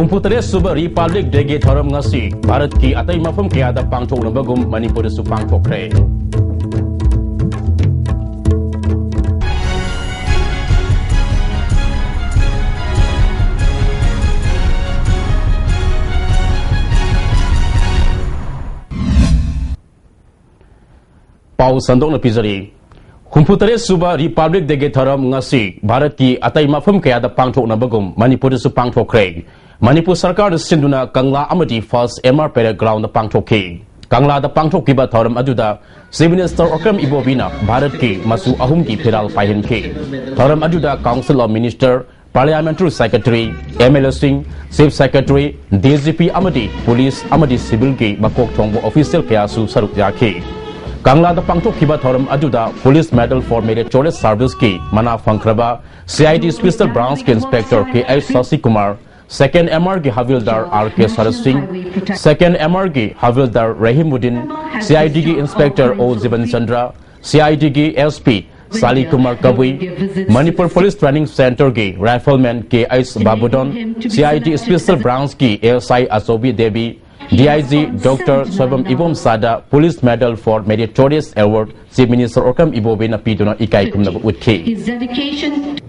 Humputare suba Republic Dege Thoram ngasi Bharat ki atai mafam kaya da pangthok nabagum Manipur su pangthokre. Pau sandok na pizari Humputare suba Republic Dege Thoram ngasi Bharat ki atai mafam kaya da pangthok nabagum Manipur su pangthokre. Manipur Sarkar Sinduna Kangla Amati First MR Parade Ground Pangthoki. Kangla the Pangthoki ba Thoram Aduda, Chief Minister Okram Ibobina, Bharat ki Masu Ahum ki Phiral Pahin ki. Thoram Aduda Council of Minister, Parliamentary Secretary, MLA Singh, Chief Secretary, DGP Amati, Police Amati Civil ki Bakok Thongbo Official Kayasu Saruk Yaki. Kangla the Pangthoki ba Thoram Aduda, Police Medal for Meritorious Service ki Mana Fankraba, CID Special Branch ki Inspector K.H. Sasi Kumar, Second MR ki Havildar R.K. Saras Singh, Second MR ki Havildar Rahimuddin, CID ki Inspector O. Ziban Chandra, CID ki SP Sali Kumar Kabui, Manipur Police Training Center ki Rifleman K.H. Babudon, CID Special Branch ki ASI Asobi Devi, DIG Dr. Sobam Ibom Sada, Police Medal for Meritorious Award, Chief Minister Okam Ibobina Piduna Ikai Kumnabu Utki. His dedication.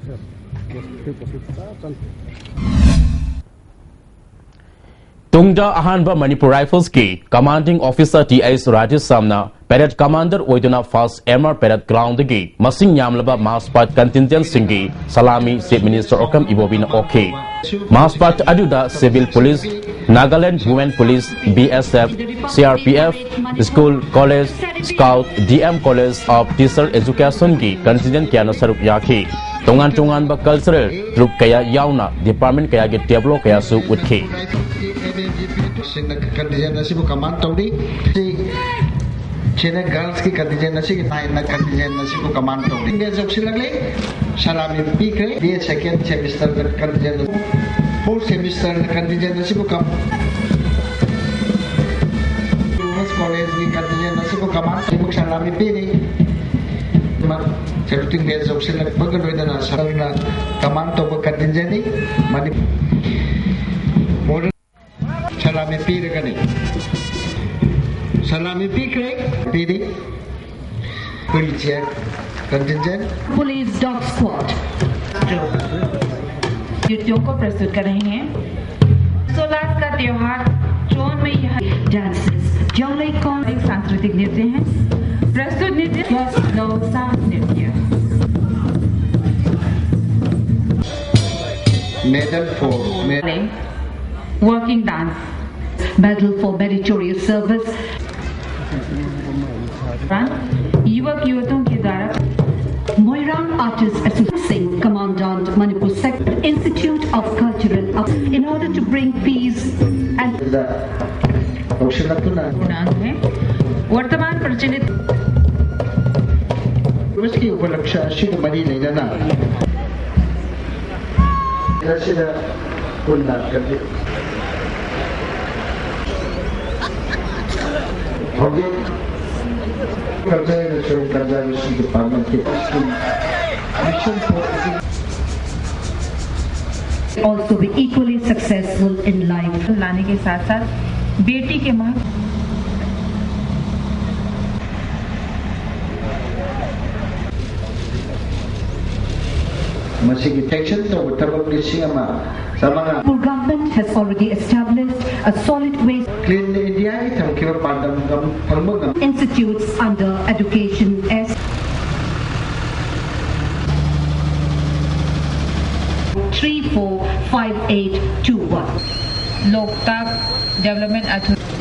Tungda Ahanba Manipur Rifles ki Commanding Officer T.S. Rajesh Samna, Parade Commander Oiduna First MR Parade Ground ki Masing Yamlaba Maspat Contingent Singi, Salami Chief Minister Okam Ibobina OK. Maspat Aduda Civil Police, Nagaland Women Police, BSF, CRPF, School, College, Scout, DM College of Teacher Education ki Contingent Kiano Sarup Yaki. Tungan ba cultural troop kaya yauna department kaya ge table kaya su utki. Contingent nasi bu command tawdi China girls ki contingent nasi ki na contingent nasi bu command tawdi engage option lagle salami pikre dia second semester contingent fourth semester contingent nasi bu women's college ki contingent nasi bu command bu salami pikre Everything there is option like Burger with an Sarana command of a contingent money modern Salami Piragani Salami Pikre PD Police contingent Police Dog Squad युतियों को प्रस्तुत कर रहे हैं 16 का त्योहार चोन में यह dances जंगली कौन एक सांस्कृतिक नृत्य है प्रस्तुत नृत्य नृत्य medal for working dance medal for meritorious service युवक युवतियों के द्वारा Moirang Artists Association Commandant Manipur Sector Institute of Cultural in order to bring peace and वर्तमान प्रचलित उसकी उपलक्ष्य शिव मरी नहीं जाना ऐसे ना पुण्य करते होगे करते हैं जो करते हैं उसी के पालन के also be equally successful in life लाने के साथ साथ बेटी के मां The government has already established a solid waste Clean India institutes under education as 345821 Loktak Development Authority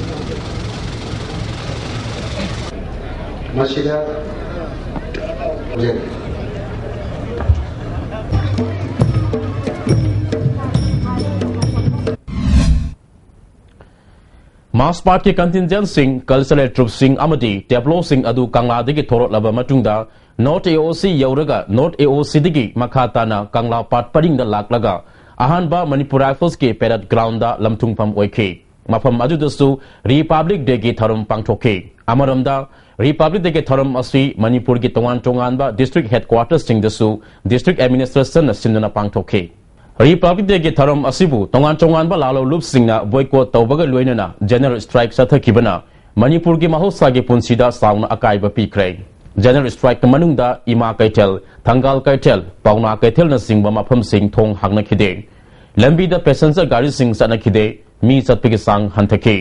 Maspat ki contingent sing cultural troop sing amati tableau sing adu Kangla digi thorot laba matungda North AOC yauraga North AOC digi makhata na Kangla pat paring da laklaga ahanba Manipur Rifles ki parade ground da lamthungpham oike mafam adudasu Republic Day ki tharum pangthoke amaramda Republic Day ki tharum asi Manipur ki tongan ba district headquarters sing dasu district administration na sinduna pangthoke Republic ke tharam asibu tongan tongan ba lalo lup singna boycott tawbaga loinana general strike sathakibana Manipur ki mahosa ge punsida sauna akai ba pikrai general strike manungda ima kaitel thangal kaitel pauna kaitel na singba mafam sing thong hangna khide lambi da passenger gari sing sana khide mi satpigi sang hanthaki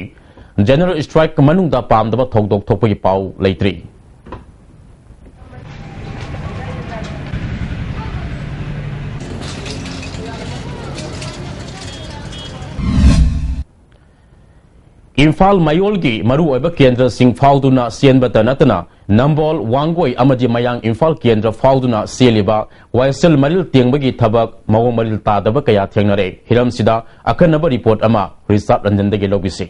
general strike manungda pamdaba thokdok thokpagi pau leitri Imphal Mayolgi Maru Oiba Kendra Sing Fauduna Sienbata Natana Nambol Wangoi Amadi Mayang Imphal Kendra Fauduna Sieliba Waisel Maril Tiangbagi Tabak Mawo Maril Tadaba Kaya Tiangnare Hiram Sida Akanaba report ama Result and then the Gelobisi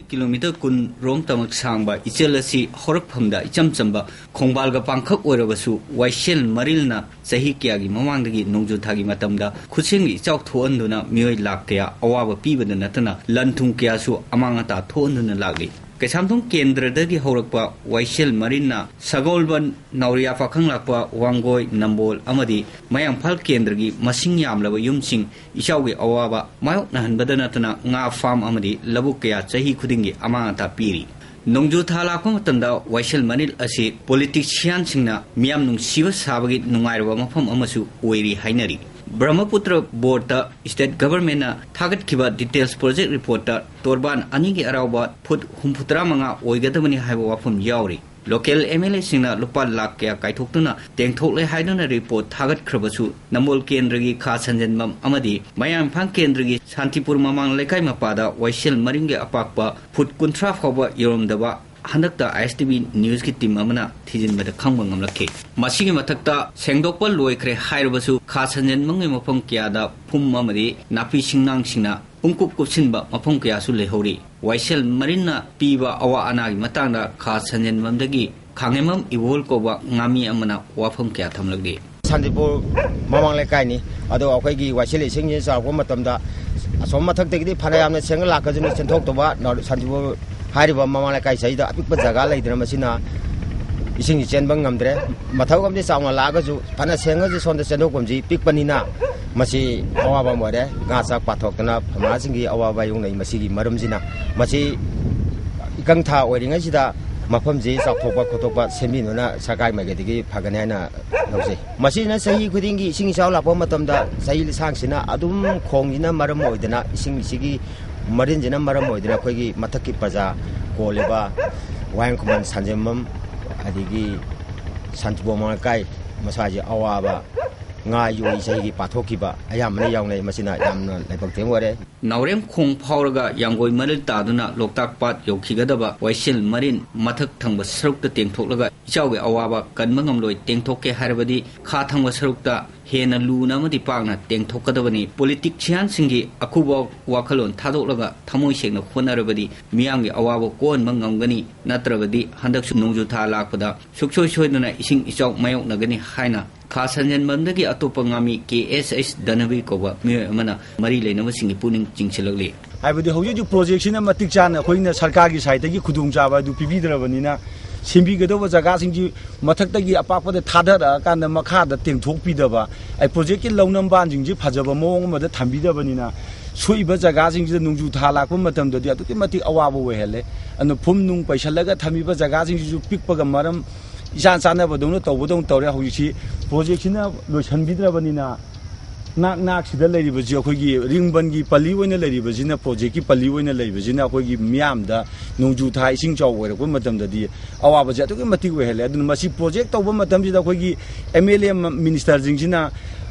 kilometer kun rong tamak sangba ichelasi horak phamda icham chamba khongbalga pangkhak oirabasu waishel marilna sahi kyagi mamangdagi nongju thagi matamda khusingi chawk thoanduna mioi lakya awaba pibada natana lanthung kyasu amanga ta thoanduna lagli Kesamthong Kendra dagi horakpa waishel marina sagolban nauria fakhang lakpa wangoi nambol amadi mayangphal kendragi masing yamlaba yumsing ishaugi awaba mayok nahanbada natana nga farm amadi labuk kaya chahi khudingi amangata piri Nongju thala ko matanda waishel manil asi politician singna miyam nung siwa sabagi nungairwa mafam amasu oiri hainari Brahmaputra board the state government na target kiba details project report ta torban anigi arauba put humputra manga oigadamani haiba wafum yauri local MLA singna lupa lakh kya kaithokna tengthokle haidona report target khrabasu namol kendragi kha sanjanmam amadi mayam phang kendragi Santipur mamang lekai mapada waishel maringe apakpa put kuntra phawa yoromdaba Handakta ISTV news ki team amana thijin bada khangba ngamlakhe masigi mathakta sengdokpa loikre hairubasu khasanjen mangai mafam kya da phum amari napi singnang singna pungkup kupsinba mafam kya su lehori waishel marina piba awa anagi matangda khasanjen mamdagi khangemam ibol koba ngami amana wafam kya thamlagde Santipur mamang lekai ni ado akhoi waishel singje sarwa matamda asom mathakte phanayamna sengla lakajunu senthok toba Santipur Hariba Mamala Kai Saida, Apik Zagala, Dramasina, Ising Chenbang Amdre, Matawam de Sama Lagazu, Panasenga is on the Senokomji, Pikpanina, Masi, Awaba Mode, Gasa Patokana, Masingi, Awaba Yuna, Masigi, Marumzina, Masi Gangta, wearing Asida, Mapamzi, Sapopa, Kotopa, Seminuna, Sakai Magadi, Paganana, Nose. Masina Sahi Kudingi, Sing Sala Pomatamda, Sail Sangsina, Adum Kongina Maramoidana, Sing Sigi. Marin jena maram moidina khoi mathaki paja koleba wayan kuman sanjemam adigi Santipur kai masaji awaba nga yoi sahi pathokiba ayamne yawnai masina yamna laibak temore Naurem khong phauraga yangoi maril taduna loktak pat yokhigadaba waishel marin mathak thangba sarukta tengthoklaga ichauge awaba kanmangam loi tengthokke harabadi kha thangba sarukta hena luna madi pangna tengthokadabani politician singi akuba wakhalon thadoklaga thamoi sengna khonarabadi miyamgi awaba kon mangamgani natrabadi handaksu nongju tha lakpada sukchoi soiduna ising ichau mayok nagani haina Khasanjan Mandagi Atopa Ngami KSS Danavi Koba Mana Mari Lenama Singi Puning Jingsilagli. I would hold you projection of Matikchan, Queen Sarkagi site, you could do Java, do Pividravanina, Simbiga was a gassing Matatagi Apapa the Tada, and the Makada thing to Pidava. I projected Lonam Banjing, Pajava Mong, the Tambida Vanina. Sui Bazagazing the Nunju Talakumatam, the Atumati Awawa Hele, and the Pumnung Pashalaga Tamiba Zagazing you pick Pagamaram. Isan sana badung to budung tore hoji projection loisan bidrabanina nak sida leiribaji akogi ringbangi pali oina leiribajina project ki pali oina leiribajina akogi miamda nongju thai sing chaw oirako matamdadi awabaje atuki mati wehele adun masi project tawba matamjida akogi MLA minister jingsina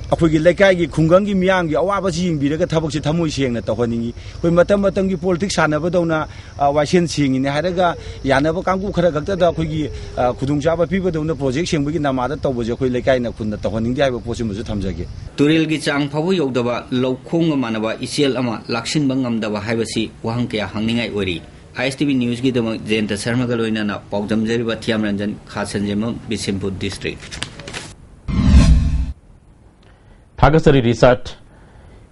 akogi lekai khungangi miamgi awabaji yingbiraga thabakse thamoi sengna tawhaningi koi matamgi politics sanabadona waisen singini haraga yanaba kangku khara gakta da akogi khudungchaba pibadona project sengbagi namada tawbaje koi lekai na khunna tawhaningdi haiba posimuju thamjage Turil gi chang phabu yogdaba laukhong manaba isiel ama laksin bangamdaba haibasi wahang kya hangningai ori ISTV news gi dama Jenta Sharma galoina na paujamjariba Thiam Ranjan Khasanjemam Bishempur district Pagasari research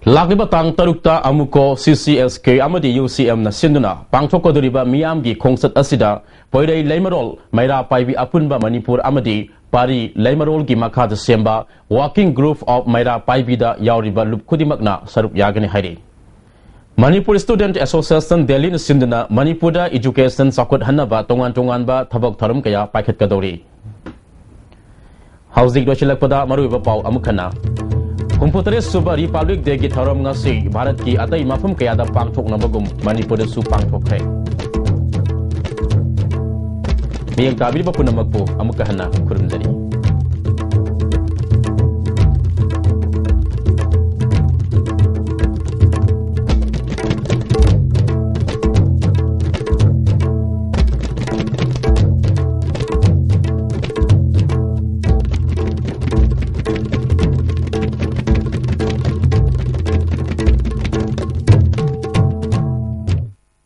Lakiba tang tarukta amuko CCSK amadi UCM na sinduna pangthokodoriba miyamgi khongsat asida poirei leimarol maira paibi apunba Manipur amadi pari leimarol ki makha da semba working group of maira paibida yauriba lup khudimakna sarup yagani hairi Manipur Student Association Delhi na sinduna Manipur education sakut hanaba tongan ba thabak tharum kaya paikhat kadori Hauzik doshilakpada maruiba pau amukhana Humputare suba Republic Day ki tharam ngasi Bharat ki atai mafum kaya da pangthok nabagum Manipur su pangthokre Miyang tabi ba punamakpo amukahana kurumjani